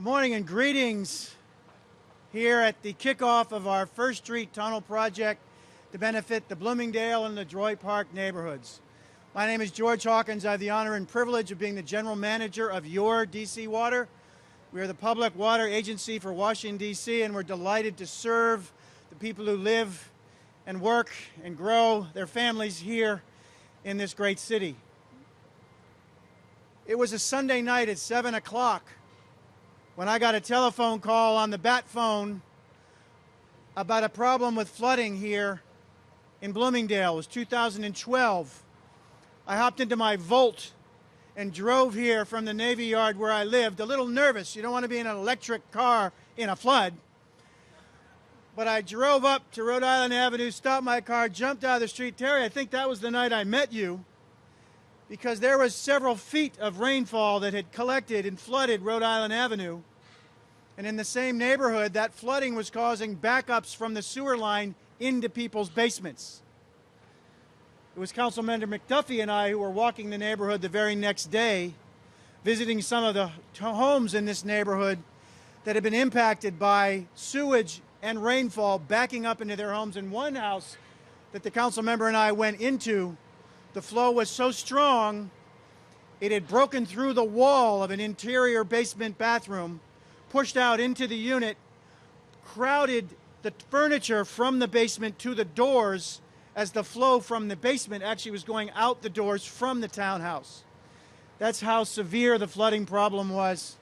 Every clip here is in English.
Good morning and greetings here at the kickoff of our First Street Tunnel project to benefit the Bloomingdale and LeDroit Park neighborhoods. My name is George Hawkins. I have the honor and privilege of being the general manager of your DC Water. We are the public water agency for Washington, D.C., and we're delighted to serve the people who live and work and grow their families here in this great city. It was a Sunday night at 7 o'clock when I got a telephone call on the bat phone about a problem with flooding here in Bloomingdale. It was 2012. I hopped into my Volt and drove here from the Navy Yard where I lived, a little nervous. You don't want to be in an electric car in a flood. But I drove up to Rhode Island Avenue, stopped my car, jumped out of the street. Terry, I think that was the night I met you, because there was several feet of rainfall that had collected and flooded Rhode Island Avenue. And in the same neighborhood, that flooding was causing backups from the sewer line into people's basements. It was Councilmember McDuffie and I who were walking the neighborhood the very next day, visiting some of the homes in this neighborhood that had been impacted by sewage and rainfall backing up into their homes. In one house that the council member and I went into, the flow was so strong it had broken through the wall of an interior basement bathroom, pushed out into the unit, crowded the furniture from the basement to the doors as the flow from the basement actually was going out the doors from the townhouse. That's how severe the flooding problem was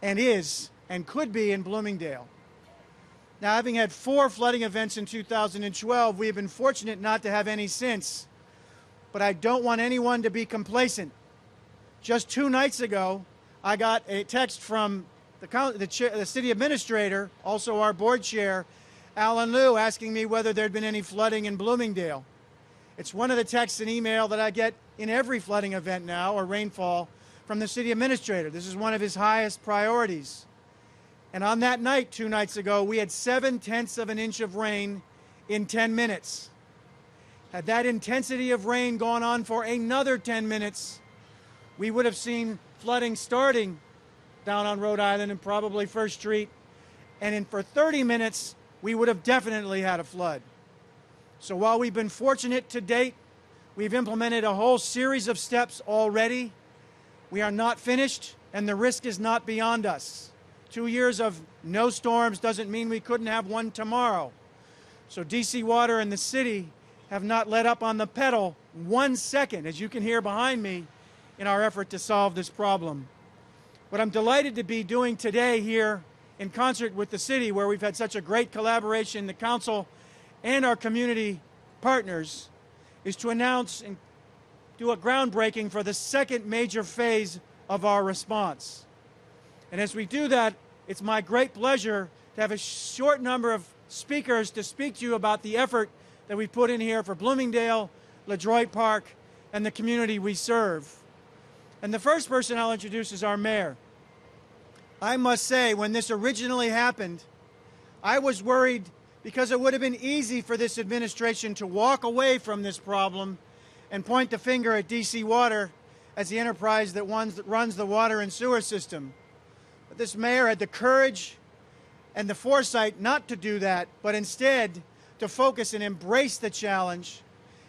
and is and could be in Bloomingdale. Now, having had 4 flooding events in 2012, we have been fortunate not to have any since. But I don't want anyone to be complacent. Just 2 nights ago, I got a text from the city administrator, also our board chair, Alan Liu, asking me whether there'd been any flooding in Bloomingdale. It's one of the texts and email that I get in every flooding event now, or rainfall, from the city administrator. This is one of his highest priorities. And on that night, 2 nights ago, we had 7/10 of an inch of rain in 10 minutes. Had that intensity of rain gone on for another 10 minutes, we would have seen flooding starting down on Rhode Island and probably First Street. And for 30 minutes, we would have definitely had a flood. So while we've been fortunate to date, we've implemented a whole series of steps already. We are not finished, and the risk is not beyond us. 2 years of no storms doesn't mean we couldn't have one tomorrow. So DC Water and the city have not let up on the pedal 1 second, as you can hear behind me, in our effort to solve this problem. What I'm delighted to be doing today here in concert with the city, where we've had such a great collaboration, the council and our community partners, is to announce and do a groundbreaking for the second major phase of our response. And as we do that, it's my great pleasure to have a short number of speakers to speak to you about the effort that we put in here for Bloomingdale, LeDroit Park, and the community we serve. And the first person I'll introduce is our mayor. I must say, when this originally happened, I was worried because it would have been easy for this administration to walk away from this problem and point the finger at DC Water as the enterprise that runs the water and sewer system. But this mayor had the courage and the foresight not to do that, but instead to focus and embrace the challenge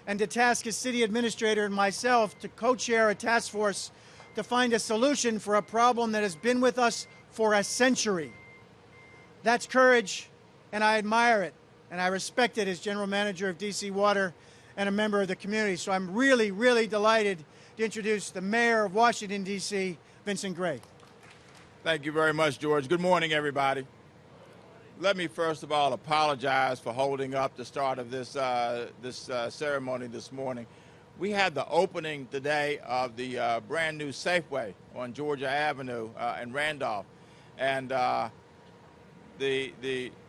and to task his city administrator and myself to co-chair a task force to find a solution for a problem that has been with us for a century. That's courage, and I admire it, and I respect it as general manager of DC Water and a member of the community. So I'm really, really delighted to introduce the mayor of Washington, D.C., Vincent C. Thank you very much, George. Good morning, everybody. Let me first of all apologize for holding up the start of this ceremony this morning. We had the opening today of the brand new Safeway on Georgia Avenue in Randolph, and I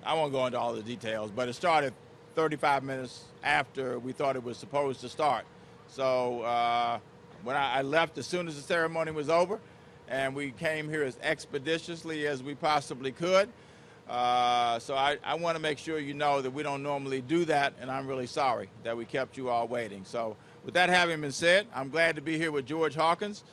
won't go into all the details, but it started 35 minutes after we thought it was supposed to start. So when I left as soon as the ceremony was over, and we came here as expeditiously as we possibly could. So I want to make sure you know that we don't normally do that, and I'm really sorry that we kept you all waiting. So with that having been said, I'm glad to be here with George Hawkins.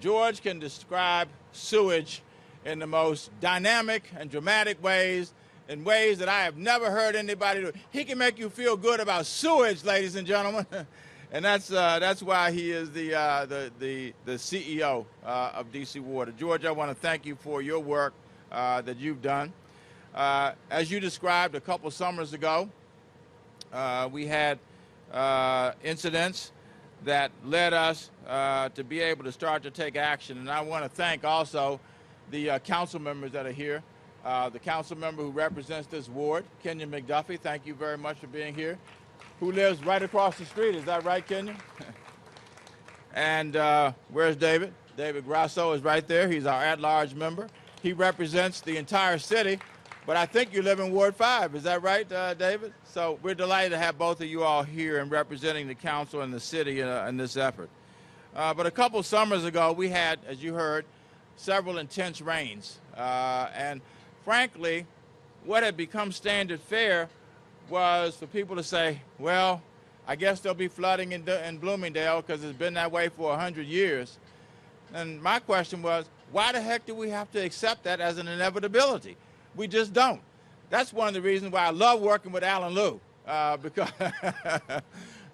George can describe sewage in the most dynamic and dramatic ways, in ways that I have never heard anybody do. He can make you feel good about sewage, ladies and gentlemen, and that's why he is the CEO of DC Water. George, I want to thank you for your work that you've done. As you described a couple summers ago, we had incidents that led us to be able to start to take action, and I want to thank also the council members that are here. The council member who represents this ward, Kenya McDuffie, thank you very much for being here, who lives right across the street. Is that right, Kenya? And where's David? David Grasso is right there. He's our at-large member. He represents the entire city, but I think you live in Ward 5. Is that right, David? So we're delighted to have both of you all here and representing the council and the city in this effort. But a couple summers ago, we had, as you heard, several intense rains. And frankly, what had become standard fare was for people to say, well, I guess there'll be flooding in Bloomingdale because it's been that way for 100 years. And my question was, why the heck do we have to accept that as an inevitability? We just don't. That's one of the reasons why I love working with Alan Liu,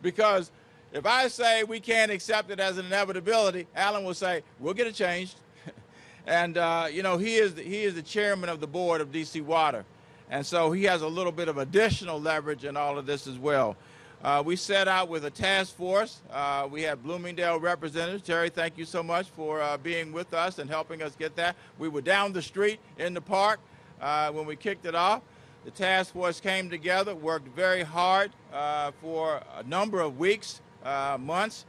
because if I say we can't accept it as an inevitability, Alan will say, we'll get it changed. And, you know, he is the chairman of the board of DC Water. And so he has a little bit of additional leverage in all of this as well. We set out with a task force. We had Bloomingdale representatives. Terry, thank you so much for being with us and helping us get that. We were down the street in the park when we kicked it off. The task force came together, worked very hard for a number of weeks, months,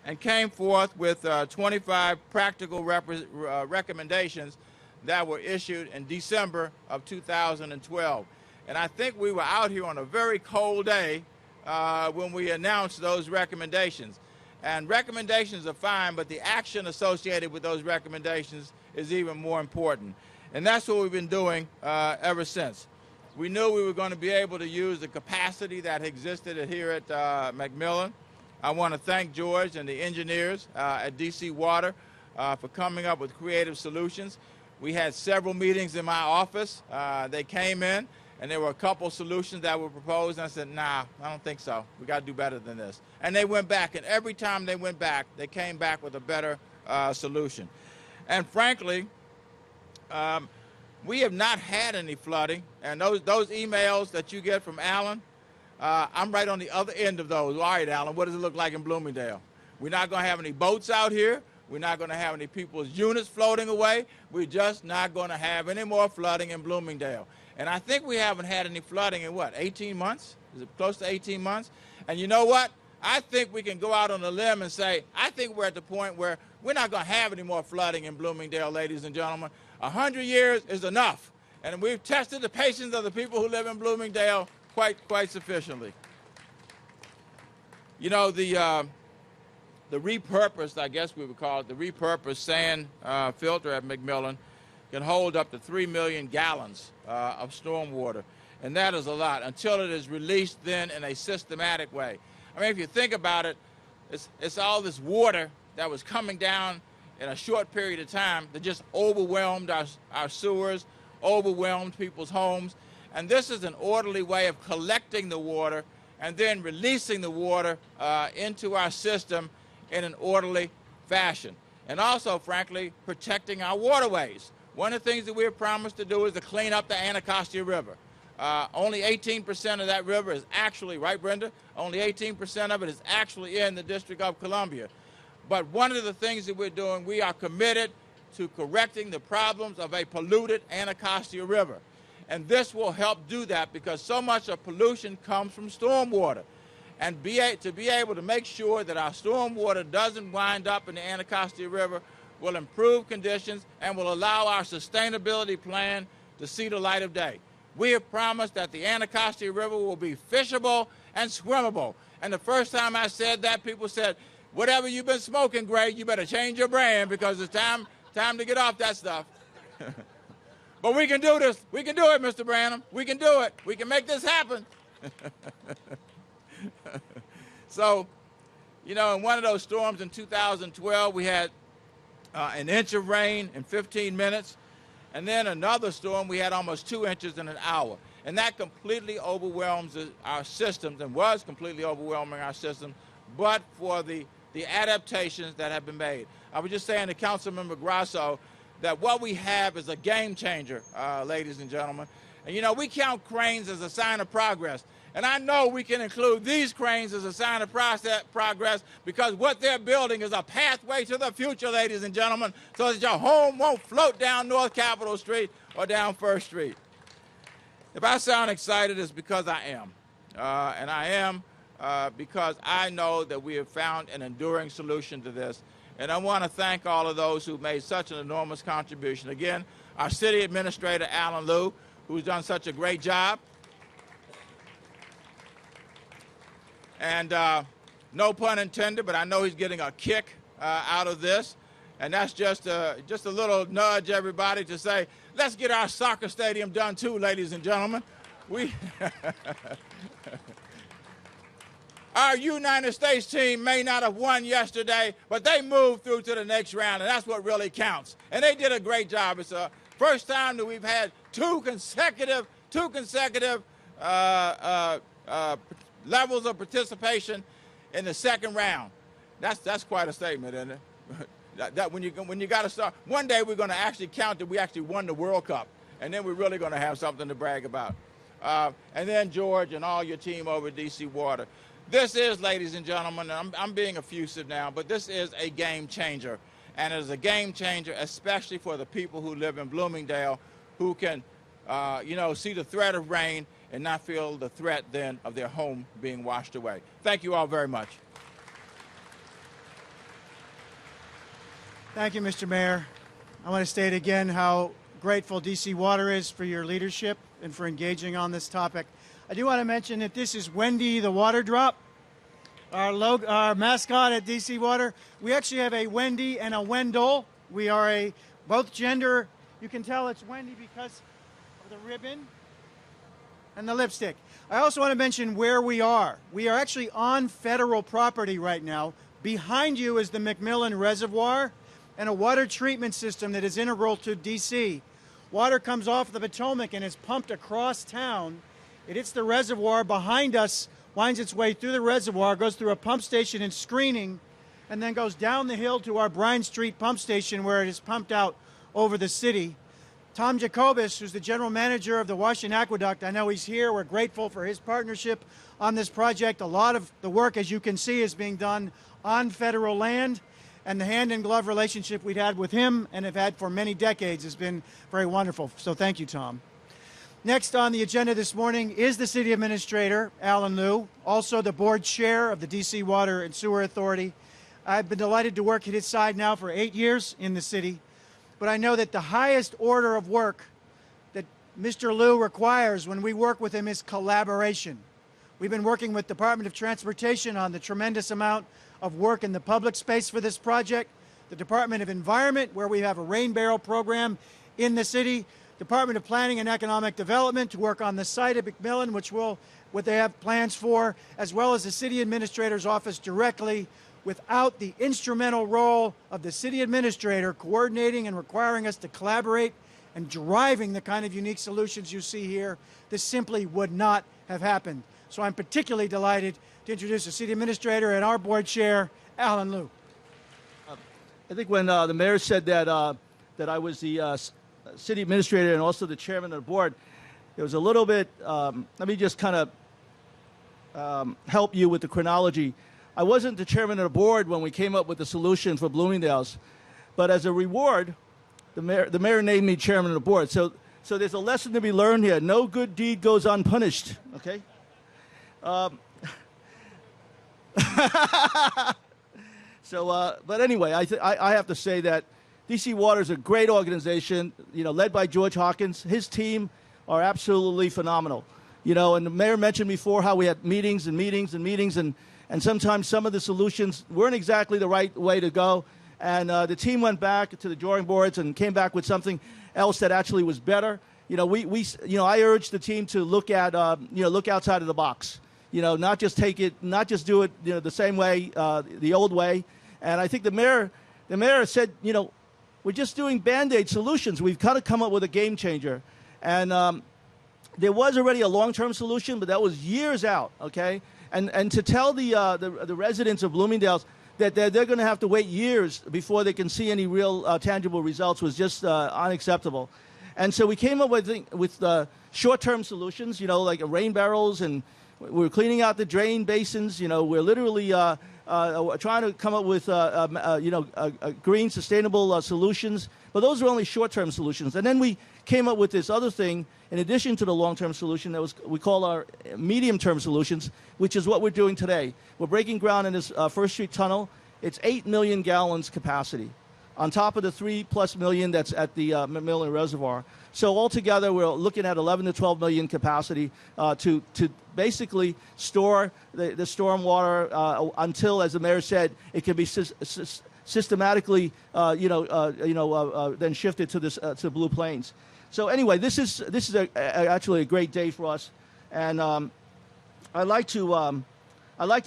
and came forth with 25 practical recommendations that were issued in December of 2012. And I think we were out here on a very cold day when we announced those recommendations. And recommendations are fine, but the action associated with those recommendations is even more important. And that's what we've been doing ever since. We knew we were going to be able to use the capacity that existed here at McMillan. I want to thank George and the engineers at DC Water for coming up with creative solutions. We had several meetings in my office. They came in, and there were a couple solutions that were proposed, and I said, nah, I don't think so. We got to do better than this. And they went back, and every time they went back, they came back with a better solution. And frankly, we have not had any flooding, and those emails that you get from Alan, I'm right on the other end of those. All right, Alan, what does it look like in Bloomingdale? We're not going to have any boats out here. We're not going to have any people's units floating away. We're just not going to have any more flooding in Bloomingdale. And I think we haven't had any flooding in, what, 18 months? Is it close to 18 months? And you know what? I think we can go out on a limb and say, I think we're at the point where we're not going to have any more flooding in Bloomingdale, ladies and gentlemen. 100 years is enough. And we've tested the patience of the people who live in Bloomingdale quite sufficiently. You know, the repurposed, I guess we would call it, the repurposed sand filter at McMillan can hold up to 3 million gallons of stormwater. And that is a lot until it is released then in a systematic way. I mean, if you think about it, it's all this water that was coming down in a short period of time that just overwhelmed our sewers, overwhelmed people's homes. And this is an orderly way of collecting the water and then releasing the water into our system in an orderly fashion. And also, frankly, protecting our waterways. One of the things that we have promised to do is to clean up the Anacostia River. Only 18% of that river is actually, right, Brenda? Only 18% of it is actually in the District of Columbia. But one of the things that we're doing, we are committed to correcting the problems of a polluted Anacostia River. And this will help do that because so much of pollution comes from stormwater. And to be able to make sure that our stormwater doesn't wind up in the Anacostia River will improve conditions and will allow our sustainability plan to see the light of day. We have promised that the Anacostia River will be fishable and swimmable. And the first time I said that, people said, whatever you've been smoking, Greg, you better change your brand because it's time to get off that stuff. But we can do this. We can do it, Mr. Branham. We can do it. We can make this happen. So, you know, in one of those storms in 2012, we had an inch of rain in 15 minutes. And then another storm, we had almost 2 inches in an hour. And that completely overwhelms our systems and was completely overwhelming our systems, but for the adaptations that have been made. I was just saying to Councilmember Grasso that what we have is a game changer, ladies and gentlemen. And you know, we count cranes as a sign of progress. And I know we can include these cranes as a sign of progress because what they're building is a pathway to the future, ladies and gentlemen, so that your home won't float down North Capitol Street or down First Street. If I sound excited, it's because I am. And I am because I know that we have found an enduring solution to this. And I want to thank all of those who made such an enormous contribution. Again, our city administrator, Alan Liu, who's done such a great job. And no pun intended, but I know he's getting a kick out of this. And that's just a little nudge, everybody, to say, let's get our soccer stadium done too, ladies and gentlemen. Our United States team may not have won yesterday, but they moved through to the next round, and that's what really counts. And they did a great job. It's the first time that we've had two consecutive levels of participation in the second round. That's quite a statement, isn't it? That when you got to start, one day we're going to actually count that we actually won the World Cup, and then we're really going to have something to brag about. And then George and all your team over at DC Water. This is, ladies and gentlemen, I'm being effusive now, but this is a game changer. And it is a game changer, especially for the people who live in Bloomingdale, who can, see the threat of rain and not feel the threat then of their home being washed away. Thank you all very much. Thank you, Mr. Mayor. I want to state again how grateful DC Water is for your leadership and for engaging on this topic. I do want to mention that this is Wendy the Water Drop, our mascot at DC Water. We actually have a Wendy and a Wendell. We are both gender. You can tell it's Wendy because of the ribbon and the lipstick. I also want to mention where we are. We are actually on federal property right now. Behind you is the McMillan Reservoir and a water treatment system that is integral to DC. Water comes off the Potomac and is pumped across town. It hits the reservoir behind us, winds its way through the reservoir, goes through a pump station and screening, and then goes down the hill to our Bryan Street pump station where it is pumped out over the city. Tom Jacobus, who's the general manager of the Washington Aqueduct, I know he's here. We're grateful for his partnership on this project. A lot of the work, as you can see, is being done on federal land, and the hand-in-glove relationship we've had with him and have had for many decades has been very wonderful. So thank you, Tom. Next on the agenda this morning is the City Administrator, Alan Liu, also the Board Chair of the DC Water and Sewer Authority. I've been delighted to work at his side now for 8 years in the city, but I know that the highest order of work that Mr. Liu requires when we work with him is collaboration. We've been working with the Department of Transportation on the tremendous amount of work in the public space for this project, the Department of Environment, where we have a rain barrel program in the city, Department of Planning and Economic Development to work on the site of McMillan, what they have plans for, as well as the City Administrator's Office directly. Without the instrumental role of the City Administrator coordinating and requiring us to collaborate and driving the kind of unique solutions you see here, this simply would not have happened. So I'm particularly delighted to introduce the City Administrator and our Board Chair, Alan Liu. I think when the Mayor said that I was the City Administrator and also the Chairman of the Board, it was a little bit, let me just kind of help you with the chronology. I wasn't the Chairman of the Board when we came up with the solution for Bloomingdale's, but as a reward, the Mayor named me Chairman of the Board. So there's a lesson to be learned here. No good deed goes unpunished, okay? But anyway, I have to say that DC Water is a great organization, led by George Hawkins. His team are absolutely phenomenal. And the Mayor mentioned before how we had meetings and meetings and meetings, and sometimes some of the solutions weren't exactly the right way to go. And the team went back to the drawing boards and came back with something else that actually was better. I urged the team to look at, look outside of the box. Not just do it, the same way, the old way. And I think the mayor said, we're just doing Band-Aid solutions. We've got to come up with a game changer. And there was already a long-term solution, but that was years out, okay? And to tell the residents of Bloomingdale that they're going to have to wait years before they can see any real tangible results was just unacceptable. And so we came up with short-term solutions, like rain barrels, and we're cleaning out the drain basins. We're literally trying to come up with green, sustainable solutions. But those are only short-term solutions. And then we came up with this other thing in addition to the long-term solution we call our medium-term solutions, which is what we're doing today. We're breaking ground in this First Street Tunnel. It's 8 million gallons capacity, on top of the 3+ million that's at the McMillan Reservoir. So altogether, we're looking at 11 to 12 million capacity to basically store the stormwater until, as the mayor said, it can be systematically, then shifted to to Blue Plains. So anyway, this is actually a great day for us, and I'd like to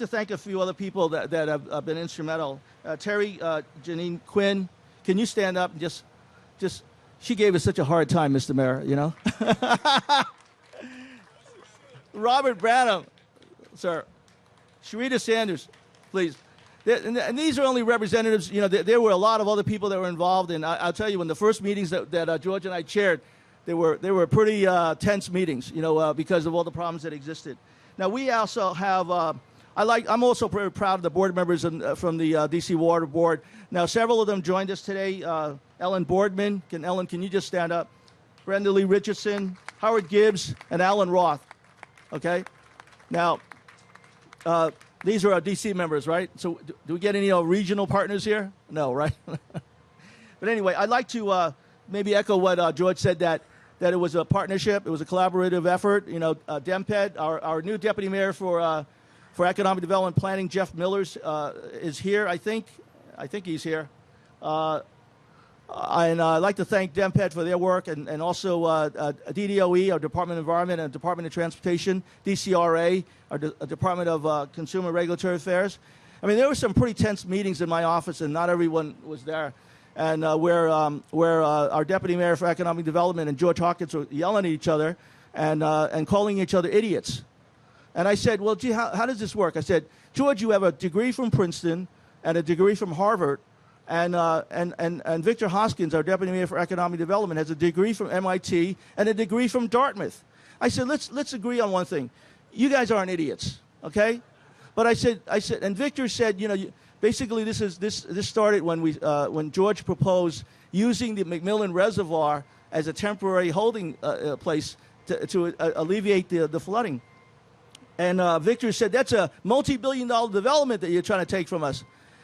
thank a few other people that have been instrumental. Terry, Janine Quinn, can you stand up and just she gave us such a hard time, Mr. Mayor, Robert Branham, sir. Sharita Sanders, please. And these are only representatives. There were a lot of other people that were involved, and I'll tell you, in the first meetings that George and I chaired, they were pretty tense meetings, because of all the problems that existed. Now we also have. I'm also very proud of the board members from the DC Water Board. Now several of them joined us today. Ellen Boardman, can you just stand up? Brenda Lee Richardson, Howard Gibbs, and Alan Roth. Okay. Now. These are our D.C. members, right? So do we get any regional partners here? No, right? But anyway, I'd like to maybe echo what George said, that it was a partnership. It was a collaborative effort. DEMPED, our new deputy mayor for economic development planning, Jeff Millers, is here, I think. I think he's here. And I'd like to thank DEMPED for their work, and also DDOE, our Department of Environment, and Department of Transportation, DCRA, our Department of Consumer Regulatory Affairs. I mean, there were some pretty tense meetings in my office, and not everyone was there. And where our Deputy Mayor for Economic Development and George Hawkins were yelling at each other and calling each other idiots. And I said, well, gee, how does this work? I said, George, you have a degree from Princeton and a degree from Harvard. And Victor Hoskins, our Deputy Mayor for Economic Development, has a degree from MIT and a degree from Dartmouth. I said, let's agree on one thing. You guys aren't idiots, okay? But I said, and Victor said, basically this started when George proposed using the McMillan Reservoir as a temporary holding place to alleviate the flooding. And Victor said, that's a multi-billion-dollar development that you're trying to take from us.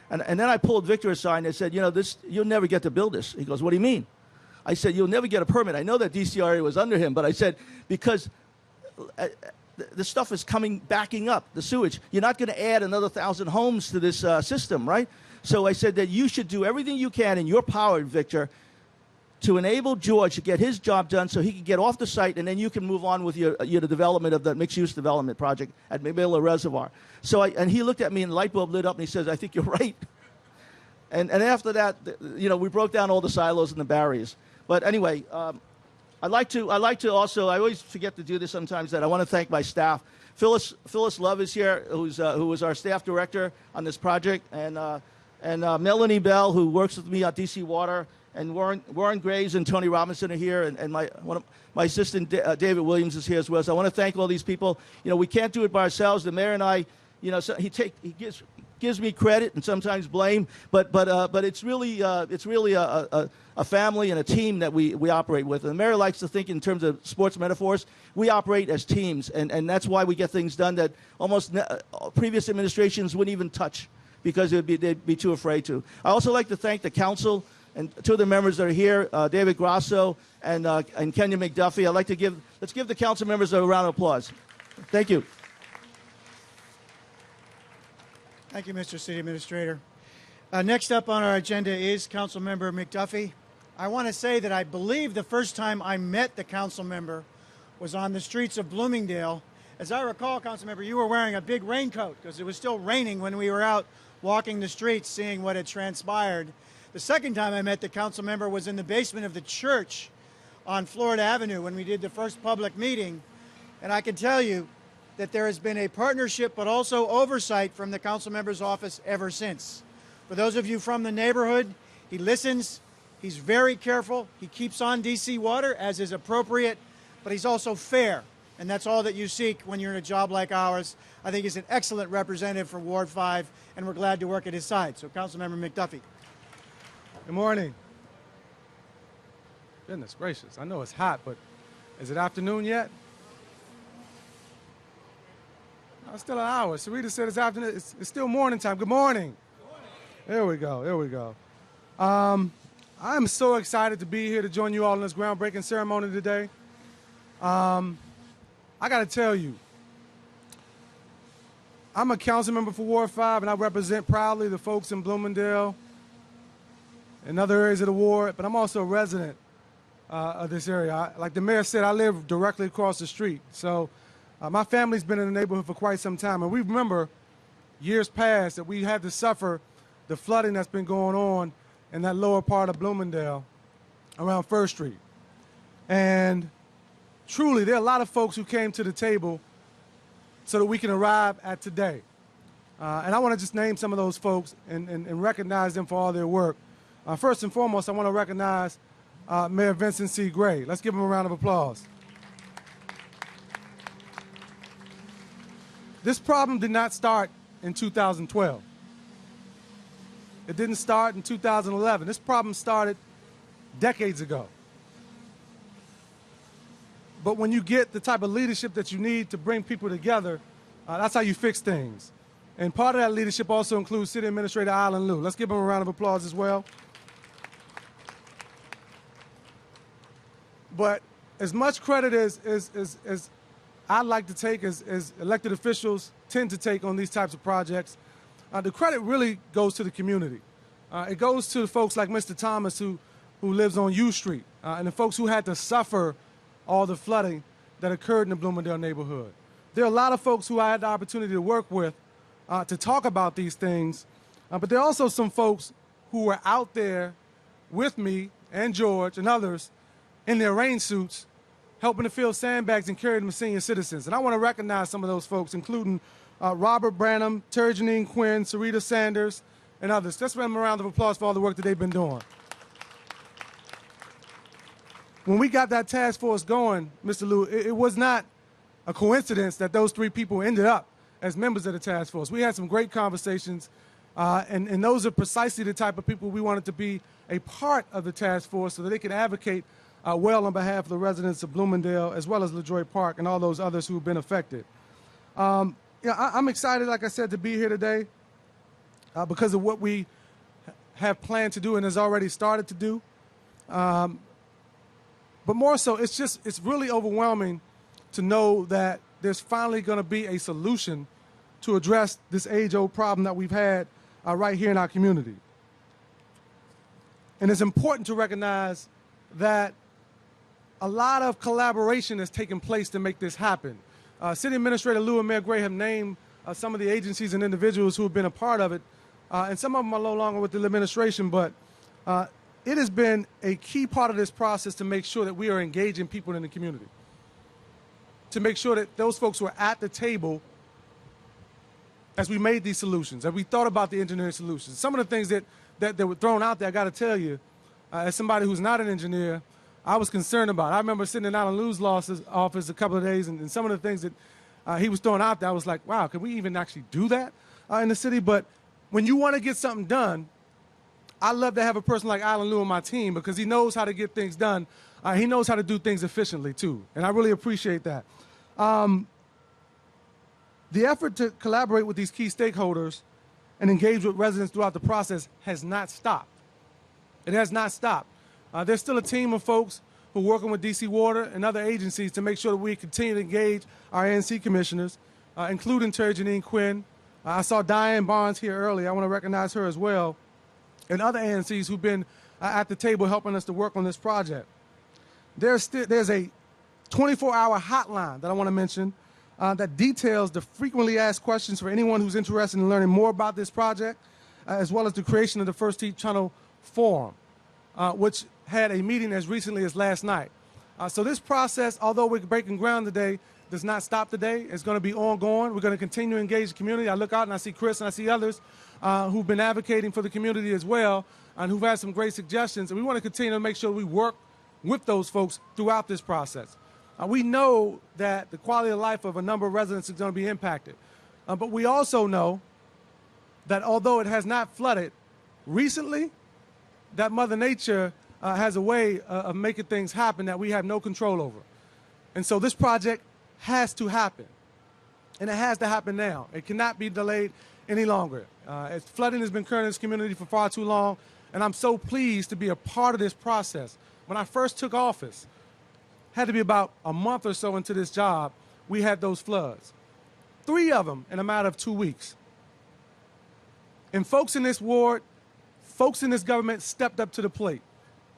And then I pulled Victor aside and I said, you'll never get to build this. He goes, what do you mean? I said, you'll never get a permit. I know that DCRA was under him, but I said, because the stuff is backing up, the sewage. You're not going to add another 1,000 homes to this system, right? So I said that you should do everything you can in your power, Victor, to enable George to get his job done so he can get off the site, and then you can move on with your development of the mixed-use development project at McMillan Reservoir. So and he looked at me and the light bulb lit up and he says, I think you're right. And after that, we broke down all the silos and the barriers. But anyway, I'd like to also, I always forget to do this sometimes, that I want to thank my staff. Phyllis Love is here, who was our staff director on this project, and Melanie Bell, who works with me at DC Water, and Warren Graves and Tony Robinson are here, and my assistant David Williams is here as well. So I want to thank all these people. We can't do it by ourselves. The mayor and I, so he gives me credit and sometimes blame, but it's really a family and a team that we operate with. And the mayor likes to think in terms of sports metaphors. We operate as teams, and that's why we get things done that almost previous administrations wouldn't even touch, because they'd be too afraid to. I also like to thank the council and two of the members that are here, David Grasso and Kenya McDuffie. Let's give the council members a round of applause. Thank you. Thank you, Mr. City Administrator. Next up on our agenda is Council Member McDuffie. I want to say that I believe the first time I met the council member was on the streets of Bloomingdale. As I recall, Council Member, you were wearing a big raincoat because it was still raining when we were out walking the streets seeing what had transpired. The second time I met the council member was in the basement of the church on Florida Avenue when we did the first public meeting. And I can tell you that there has been a partnership but also oversight from the council member's office ever since. For those of you from the neighborhood, he listens, he's very careful, he keeps on DC water as is appropriate, but he's also fair. And that's all that you seek when you're in a job like ours. I think he's an excellent representative for Ward 5, and we're glad to work at his side. So, Councilmember McDuffie. Good morning. Goodness gracious, I know it's hot, but is it afternoon yet? No, it's still an hour. Sarita said it's afternoon. It's still morning time. Good morning. Good morning. There we go. There we go. I'm so excited to be here to join you all in this groundbreaking ceremony today. I got to tell you, I'm a council member for Ward 5, and I represent proudly the folks in Bloomingdale and other areas of the ward, but I'm also a resident of this area. Like the mayor said, I live directly across the street. So my family's been in the neighborhood for quite some time, and we remember years past that we had to suffer the flooding that's been going on in that lower part of Bloomingdale around First Street. And truly, there are a lot of folks who came to the table so that we can arrive at today. And I want to just name some of those folks and recognize them for all their work. First and foremost, I want to recognize Mayor Vincent C. Gray. Let's give him a round of applause. This problem did not start in 2012. It didn't start in 2011. This problem started decades ago. But when you get the type of leadership that you need to bring people together, that's how you fix things. And part of that leadership also includes City Administrator Alan Liu. Let's give him a round of applause as well. But as much credit as I'd like to take, as elected officials tend to take on these types of projects, the credit really goes to the community. It goes to folks like Mr. Thomas who lives on U Street, and the folks who had to suffer all the flooding that occurred in the Bloomingdale neighborhood. There are a lot of folks who I had the opportunity to work with to talk about these things, but there are also some folks who were out there with me and George and others in their rain suits helping to fill sandbags and carry them to senior citizens. And I want to recognize some of those folks, including Robert Branham, Terry Janine Quinn, Sarita Sanders, and others. Let's give them a round of applause for all the work that they've been doing. When we got that task force going, Mr. Liu, it was not a coincidence that those three people ended up as members of the task force. We had some great conversations, and those are precisely the type of people we wanted to be a part of the task force so that they could advocate well on behalf of the residents of Bloomingdale as well as LeDroit Park and all those others who have been affected. I'm excited, like I said, to be here today because of what we have planned to do and has already started to do. But more so, it's really overwhelming to know that there's finally going to be a solution to address this age-old problem that we've had right here in our community. And it's important to recognize that a lot of collaboration has taken place to make this happen. City Administrator Liu and Mayor Gray have named some of the agencies and individuals who have been a part of it, and some of them are no longer with the administration, but it has been a key part of this process to make sure that we are engaging people in the community, to make sure that those folks who are at the table as we made these solutions, as we thought about the engineering solutions. Some of the things that were thrown out there, I got to tell you, as somebody who's not an engineer, I was concerned about. I remember sitting in Alan Liu's office a couple of days, and some of the things that he was throwing out there, I was like, wow, can we even actually do that in the city? But when you want to get something done, I love to have a person like Alan Liu on my team because he knows how to get things done. He knows how to do things efficiently, too, and I really appreciate that. The effort to collaborate with these key stakeholders and engage with residents throughout the process has not stopped. It has not stopped. There's still a team of folks who are working with DC Water and other agencies to make sure that we continue to engage our ANC commissioners, including Terry Janine Quinn. I saw Diane Barnes here earlier. I want to recognize her as well, and other ANCs who've been at the table helping us to work on this project. There's a 24-hour hotline that I want to mention that details the frequently asked questions for anyone who's interested in learning more about this project, as well as the creation of the First Heat Tunnel Forum, which had a meeting as recently as last night. So this process, although we're breaking ground today, does not stop today. It's going to be ongoing. We're going to continue to engage the community. I look out and I see Chris and I see others who've been advocating for the community as well and who've had some great suggestions. And we want to continue to make sure we work with those folks throughout this process. We know that the quality of life of a number of residents is going to be impacted. But we also know that although it has not flooded recently, that Mother Nature has a way of making things happen that we have no control over. And so this project has to happen. And it has to happen now. It cannot be delayed any longer. Flooding has been occurring in this community for far too long, and I'm so pleased to be a part of this process. When I first took office, had to be about a month or so into this job, we had those floods. 3 of them in a matter of 2 weeks. And folks in this ward, folks in this government stepped up to the plate.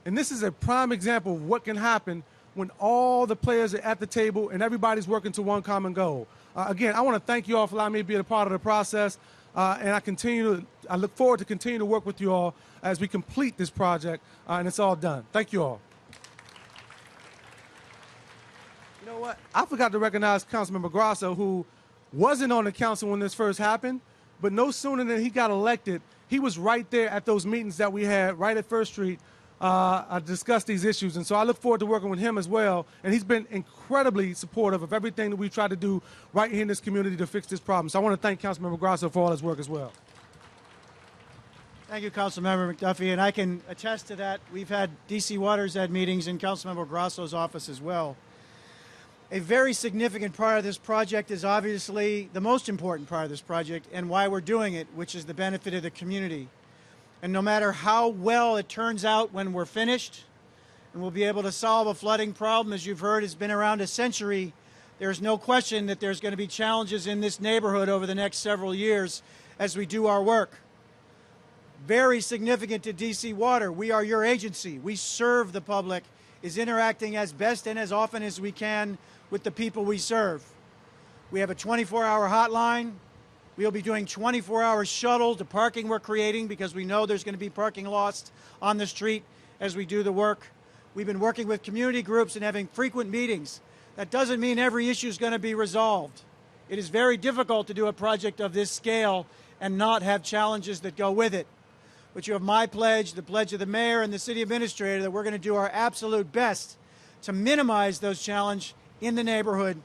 And this is a prime example of what can happen when all the players are at the table and everybody's working to one common goal. Again, I want to thank you all for allowing me to be a part of the process. And I look forward to continue to work with you all as we complete this project and it's all done. Thank you all. You know what? I forgot to recognize Councilmember Grasso, who wasn't on the council when this first happened, but no sooner than he got elected, he was right there at those meetings that we had right at First Street. I discussed these issues, and so I look forward to working with him as well. And he's been incredibly supportive of everything that we try to do right here in this community to fix this problem. So I want to thank Councilmember Grasso for all his work as well. Thank you, Councilmember McDuffie, and I can attest to that. We've had DC Waters had meetings in Councilmember Grasso's office as well. A very significant part of this project is obviously the most important part of this project and why we're doing it, which is the benefit of the community. And no matter how well it turns out when we're finished, and we'll be able to solve a flooding problem, as you've heard, has been around a century, there's no question that there's going to be challenges in this neighborhood over the next several years as we do our work. Very significant to DC Water. We are your agency. We serve the public, is interacting as best and as often as we can with the people we serve. We have a 24-hour hotline. We'll be doing 24-hour shuttle to parking we're creating because we know there's going to be parking lost on the street as we do the work. We've been working with community groups and having frequent meetings. That doesn't mean every issue is going to be resolved. It is very difficult to do a project of this scale and not have challenges that go with it. But you have my pledge, the pledge of the mayor and the city administrator that we're going to do our absolute best to minimize those challenges in the neighborhood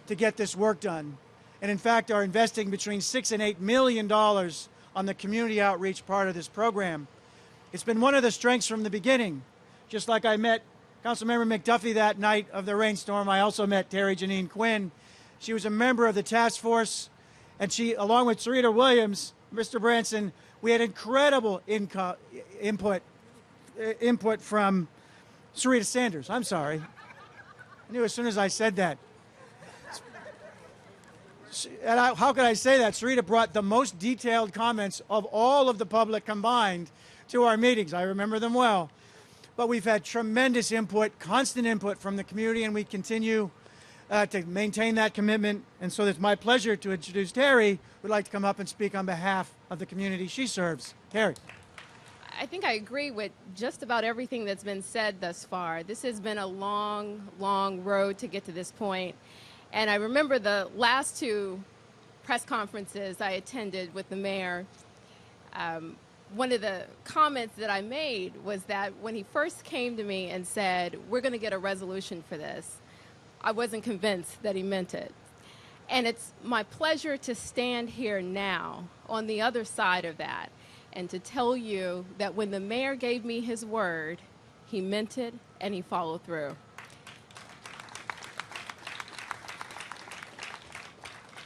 to get this work done. And in fact, are investing between $6 and $8 million on the community outreach part of this program. It's been one of the strengths from the beginning. Just like I met Councilmember McDuffie that night of the rainstorm, I also met Terry Janine Quinn. She was a member of the task force, and she, along with Sarita Williams, Mr. Branson, we had incredible input from Sarita Sanders. I'm sorry. I knew as soon as I said that. And how could I say that? Sarita brought the most detailed comments of all of the public combined to our meetings. I remember them well. But we've had tremendous input, constant input from the community, and we continue to maintain that commitment. And so it's my pleasure to introduce Terry, who'd like to come up and speak on behalf of the community she serves. Terry. I think I agree with just about everything that's been said thus far. This has been a long, long road to get to this point. And I remember the last 2 press conferences I attended with the mayor. One of the comments that I made was that when he first came to me and said, we're going to get a resolution for this, I wasn't convinced that he meant it. And it's my pleasure to stand here now on the other side of that and to tell you that when the mayor gave me his word, he meant it and he followed through.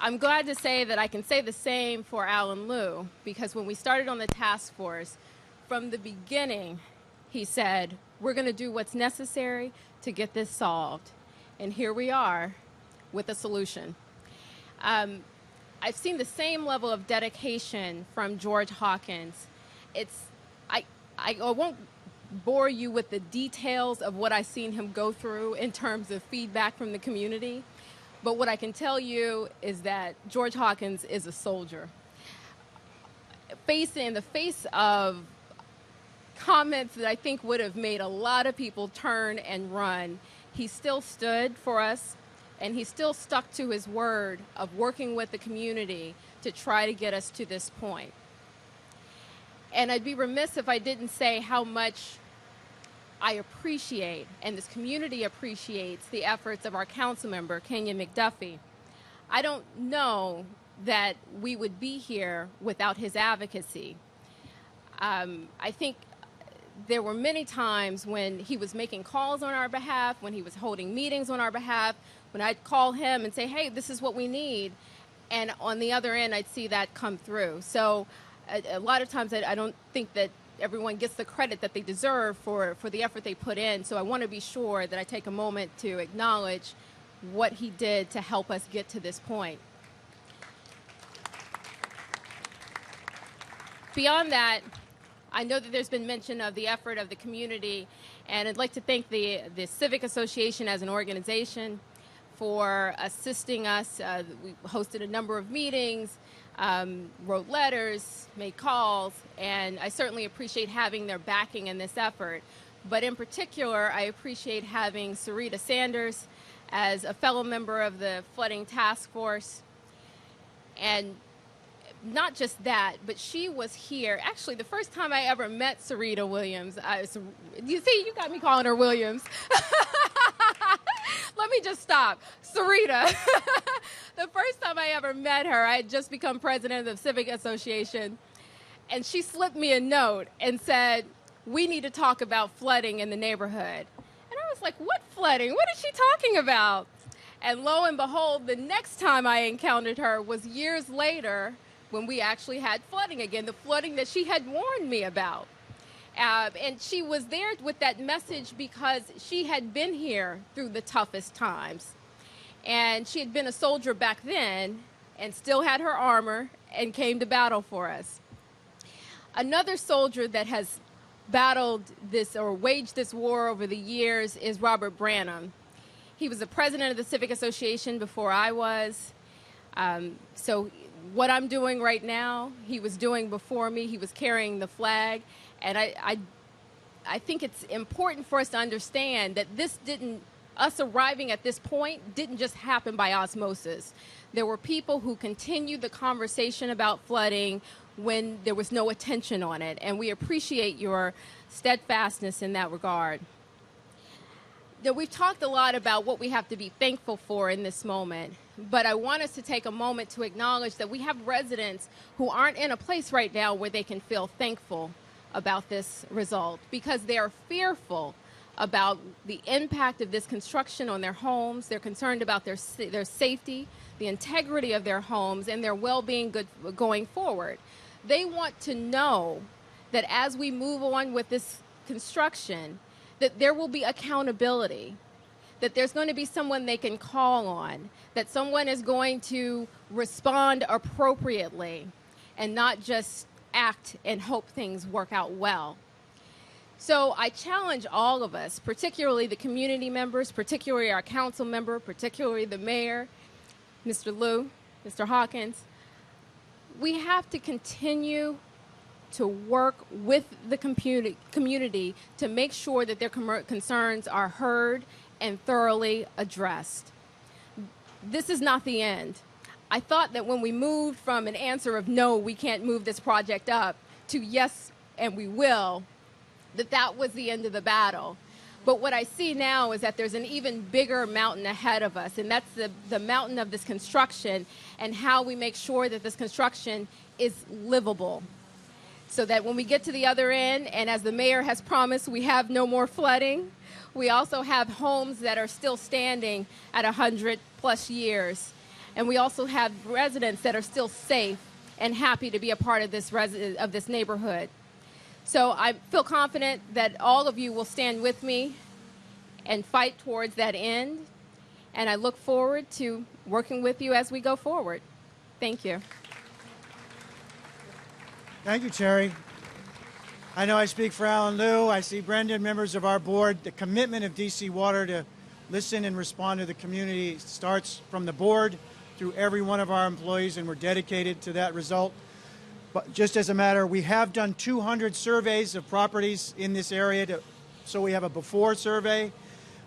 I'm glad to say that I can say the same for Alan Liu, because when we started on the task force, from the beginning, he said, we're going to do what's necessary to get this solved. And here we are with a solution. I've seen the same level of dedication from George Hawkins. I won't bore you with the details of what I've seen him go through in terms of feedback from the community. But what I can tell you is that George Hawkins is a soldier. In the face of comments that I think would have made a lot of people turn and run, he still stood for us, and he still stuck to his word of working with the community to try to get us to this point. And I'd be remiss if I didn't say how much I appreciate, and this community appreciates, the efforts of our council member, Kenya McDuffie. I don't know that we would be here without his advocacy. I think there were many times when he was making calls on our behalf, when he was holding meetings on our behalf, when I'd call him and say, hey, this is what we need. And on the other end, I'd see that come through. So a lot of times I don't think that everyone gets the credit that they deserve for the effort they put in. So I want to be sure that I take a moment to acknowledge what he did to help us get to this point. Beyond that, I know that there's been mention of the effort of the community, and I'd like to thank the Civic Association as an organization for assisting us. We hosted a number of meetings, wrote letters, made calls, and I certainly appreciate having their backing in this effort. But in particular, I appreciate having Sarita Sanders as a fellow member of the Flooding Task Force. And not just that, but she was here. Actually, the first time I ever met Sarita Williams, you see, you got me calling her Williams. Let me just stop. Sarita. The first time I ever met her, I had just become president of the Civic Association, and she slipped me a note and said, we need to talk about flooding in the neighborhood. And I was like, what flooding? What is she talking about? And lo and behold, the next time I encountered her was years later, when we actually had flooding again, the flooding that she had warned me about. And she was there with that message because she had been here through the toughest times. And she had been a soldier back then and still had her armor and came to battle for us. Another soldier that has battled this or waged this war over the years is Robert Branham. He was the president of the Civic Association before I was. So what I'm doing right now, he was doing before me. He was carrying the flag. And I think it's important for us to understand that us arriving at this point didn't just happen by osmosis. There were people who continued the conversation about flooding when there was no attention on it. And we appreciate your steadfastness in that regard. Now, we've talked a lot about what we have to be thankful for in this moment, but I want us to take a moment to acknowledge that we have residents who aren't in a place right now where they can feel thankful about this result because they are fearful about the impact of this construction on their homes. They're concerned about their safety, the integrity of their homes, and their well-being going forward. They want to know that as we move on with this construction, that there will be accountability, that there's going to be someone they can call on, that someone is going to respond appropriately and not just act and hope things work out well. So I challenge all of us, particularly the community members, particularly our council member, particularly the mayor, Mr. Liu, Mr. Hawkins, we have to continue to work with the community to make sure that their concerns are heard and thoroughly addressed. This is not the end. I thought that when we moved from an answer of no, we can't move this project up, to yes, and we will, that was the end of the battle. But what I see now is that there's an even bigger mountain ahead of us, and that's the mountain of this construction and how we make sure that this construction is livable. So that when we get to the other end, and as the mayor has promised, we have no more flooding. We also have homes that are still standing at 100+ years. And we also have residents that are still safe and happy to be a part of this neighborhood. So I feel confident that all of you will stand with me and fight towards that end. And I look forward to working with you as we go forward. Thank you. Thank you, Terry. I know I speak for Alan Liu. I see Brendan, members of our board. The commitment of DC Water to listen and respond to the community starts from the board through every one of our employees, and we're dedicated to that result. But just as a matter, we have done 200 surveys of properties in this area, so we have a before survey.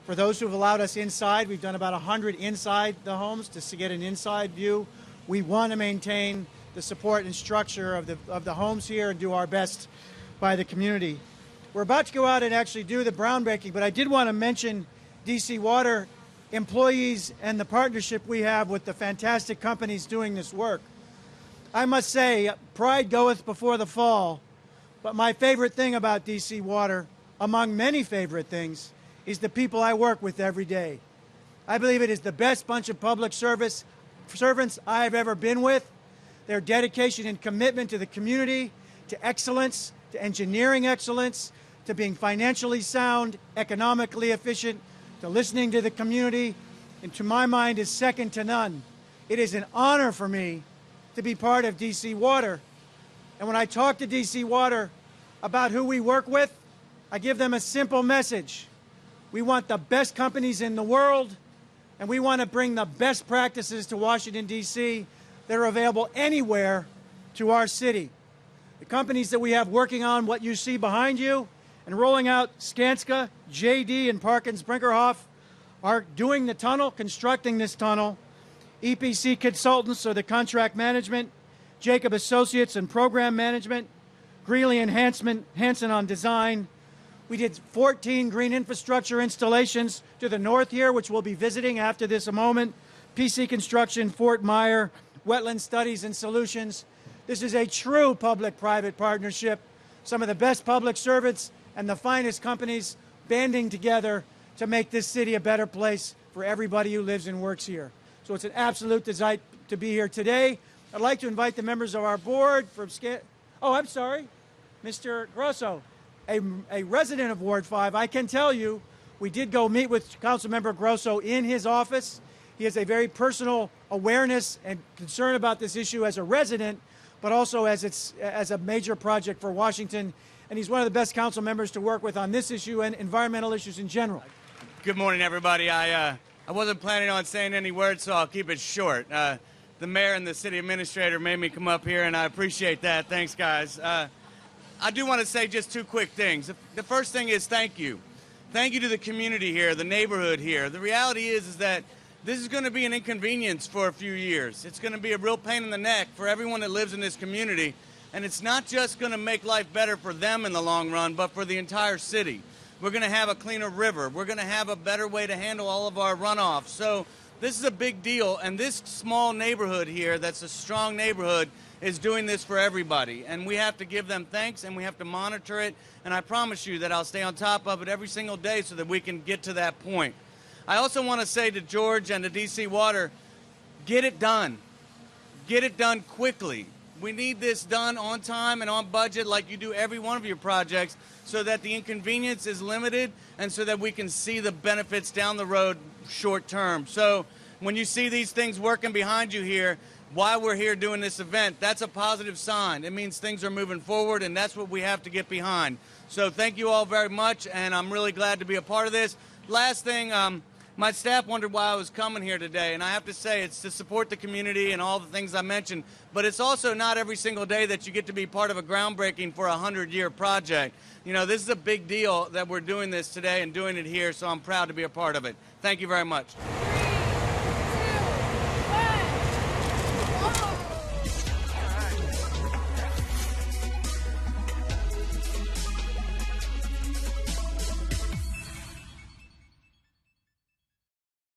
For those who have allowed us inside, we've done about 100 inside the homes just to get an inside view. We want to maintain the support and structure of the homes here and do our best by the community. We're about to go out and actually do the groundbreaking, but I did want to mention DC Water employees and the partnership we have with the fantastic companies doing this work. I must say, pride goeth before the fall, but my favorite thing about DC Water, among many favorite things, is the people I work with every day. I believe it is the best bunch of public servants I've ever been with. Their dedication and commitment to the community, to excellence, to engineering excellence, to being financially sound, economically efficient, to listening to the community, and to my mind is second to none. It is an honor for me to be part of DC Water. And when I talk to DC Water about who we work with, I give them a simple message. We want the best companies in the world, and we want to bring the best practices to Washington, D.C. that are available anywhere to our city. The companies that we have working on what you see behind you and rolling out Skanska, JD, and Parkins Brinkerhoff are doing the tunnel, constructing this tunnel. EPC Consultants are the contract management, Jacob Associates and program management, Greeley and Hansen on design. We did 14 green infrastructure installations to the north here, which we'll be visiting after this a moment. PC Construction, Fort Myer, Wetland Studies and Solutions. This is a true public-private partnership. Some of the best public servants and the finest companies banding together to make this city a better place for everybody who lives and works here. So it's an absolute delight to be here today. I'd like to invite the members of our board from Mr. Grosso, a resident of Ward 5. I can tell you, we did go meet with Councilmember Grosso in his office. He has a very personal awareness and concern about this issue as a resident, but also as a major project for Washington. And he's one of the best council members to work with on this issue and environmental issues in general. Good morning, everybody. I wasn't planning on saying any words, so I'll keep it short. The mayor and the city administrator made me come up here, and I appreciate that. Thanks, guys. I do want to say just two quick things. The first thing is thank you. Thank you to the community here, the neighborhood here. The reality is that this is going to be an inconvenience for a few years. It's going to be a real pain in the neck for everyone that lives in this community. And it's not just going to make life better for them in the long run, but for the entire city. We're going to have a cleaner river. We're going to have a better way to handle all of our runoff. So this is a big deal. And this small neighborhood here, that's a strong neighborhood, is doing this for everybody. And we have to give them thanks, and we have to monitor it. And I promise you that I'll stay on top of it every single day so that we can get to that point. I also want to say to George and to DC Water, get it done. Get it done quickly. We need this done on time and on budget like you do every one of your projects so that the inconvenience is limited and so that we can see the benefits down the road short term. So when you see these things working behind you here, while we're here doing this event, that's a positive sign. It means things are moving forward, and that's what we have to get behind. So thank you all very much, and I'm really glad to be a part of this. Last thing, my staff wondered why I was coming here today, and I have to say it's to support the community and all the things I mentioned, but it's also not every single day that you get to be part of a groundbreaking for a 100-year project. You know, this is a big deal that we're doing this today and doing it here, so I'm proud to be a part of it. Thank you very much.